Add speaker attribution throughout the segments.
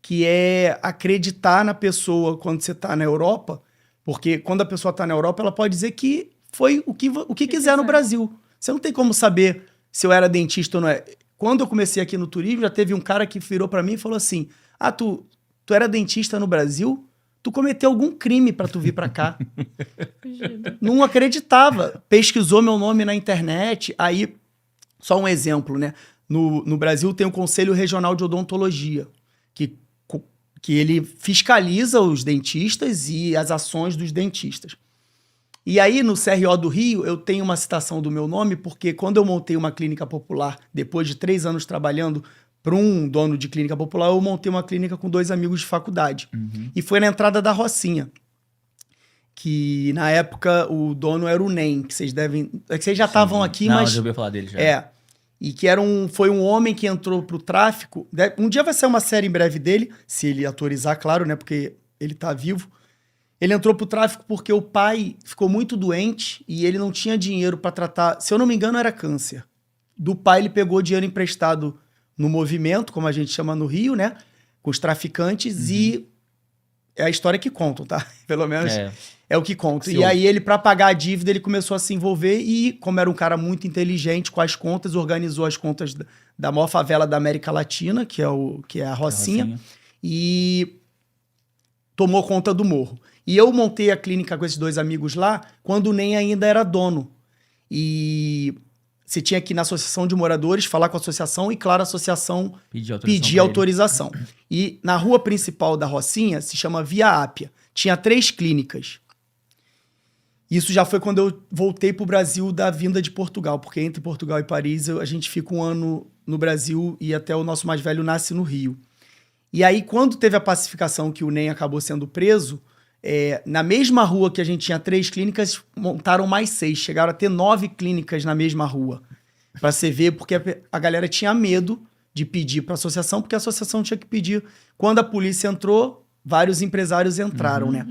Speaker 1: que é acreditar na pessoa quando você está na Europa, porque quando a pessoa está na Europa, ela pode dizer que foi o que quiser no Brasil. Você não tem como saber se eu era dentista ou não é. Quando eu comecei aqui no turismo, já teve um cara que virou para mim e falou assim, tu era dentista no Brasil? Tu cometeu algum crime para tu vir para cá. Não acreditava. Pesquisou meu nome na internet. Aí, só um exemplo, né? No Brasil tem o Conselho Regional de Odontologia, que ele fiscaliza os dentistas e as ações dos dentistas. E aí, no CRO do Rio, eu tenho uma citação do meu nome, porque quando eu montei uma clínica popular, depois de 3 anos trabalhando para um dono de clínica popular, eu montei uma clínica com 2 amigos de faculdade. E foi na entrada da Rocinha, que na época o dono era o NEM, que vocês devem... Vocês já estavam aqui, mas...
Speaker 2: Não, já ouvi falar dele já.
Speaker 1: E que foi um homem que entrou pro tráfico. Um dia vai sair uma série em breve dele, se ele autorizar, claro, né? Porque ele tá vivo. Ele entrou pro tráfico porque o pai ficou muito doente e ele não tinha dinheiro para tratar. Se eu não me engano, era câncer. Do pai, ele pegou dinheiro emprestado no movimento, como a gente chama no Rio, né? Com os traficantes e é a história que contam, tá? Pelo menos é o que conta. E aí ele, para pagar a dívida, ele começou a se envolver e, como era um cara muito inteligente com as contas, organizou as contas da maior favela da América Latina, que é a Rocinha, e tomou conta do morro. E eu montei a clínica com esses 2 amigos lá, quando o NEM ainda era dono. E você tinha que ir na associação de moradores, falar com a associação e, claro, a associação pedir autorização. E na rua principal da Rocinha, se chama Via Ápia, tinha 3 clínicas. Isso já foi quando eu voltei para o Brasil da vinda de Portugal, porque entre Portugal e Paris a gente fica 1 ano no Brasil e até o nosso mais velho nasce no Rio. E aí, quando teve a pacificação que o NEM acabou sendo preso, na mesma rua que a gente tinha 3 clínicas, montaram mais 6. Chegaram a ter 9 clínicas na mesma rua. Para você ver, porque a galera tinha medo de pedir para a associação, porque a associação tinha que pedir. Quando a polícia entrou, vários empresários entraram, né?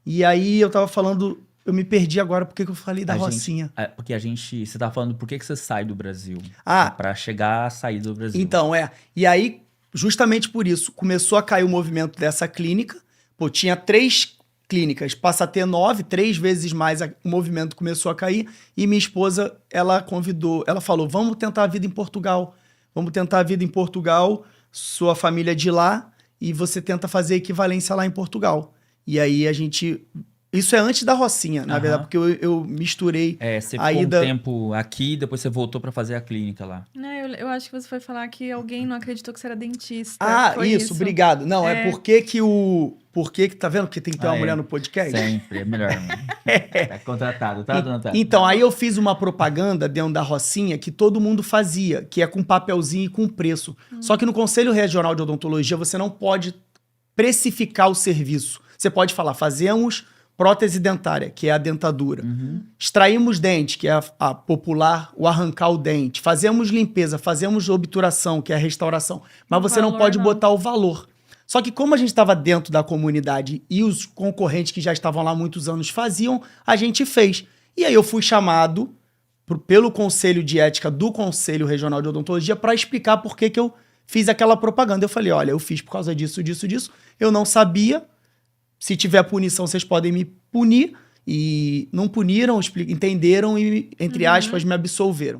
Speaker 1: E aí eu tava falando... Eu me perdi agora porque eu falei da Rocinha.
Speaker 2: Porque você tava falando por que você sai do Brasil?
Speaker 1: Ah,
Speaker 2: para chegar a sair do Brasil.
Speaker 1: Então, E aí, justamente por isso, começou a cair o movimento dessa clínica. Pô, tinha 3 clínicas, passa a ter 9, 3 vezes mais o movimento começou a cair. E minha esposa, ela falou, vamos tentar a vida em Portugal. Vamos tentar a vida em Portugal, sua família é de lá, e você tenta fazer equivalência lá em Portugal. E aí a gente... Isso é antes da Rocinha, na verdade, porque eu misturei
Speaker 2: você ficou um tempo aqui, depois você voltou para fazer a clínica lá.
Speaker 3: Eu acho que você foi falar que alguém não acreditou que você era dentista.
Speaker 1: Isso, obrigado. Não, porque tá vendo que tem que ter uma mulher no podcast?
Speaker 2: Sempre, é melhor. Tá contratado, tá?
Speaker 1: Então, aí eu fiz uma propaganda dentro da Rocinha que todo mundo fazia, que é com papelzinho e com preço. Só que no Conselho Regional de Odontologia você não pode precificar o serviço. Você pode falar, fazemos... prótese dentária, que é a dentadura. Extraímos dente, que é a popular, o arrancar o dente. Fazemos limpeza, fazemos obturação, que é a restauração. Mas você não pode botar o valor. Só que como a gente estava dentro da comunidade e os concorrentes que já estavam lá há muitos anos faziam, a gente fez. E aí eu fui chamado pelo Conselho de Ética do Conselho Regional de Odontologia para explicar por que eu fiz aquela propaganda. Eu falei, olha, eu fiz por causa disso, disso, disso. Eu não sabia... Se tiver punição, vocês podem me punir. E não puniram, entenderam e, entre aspas, me absolveram.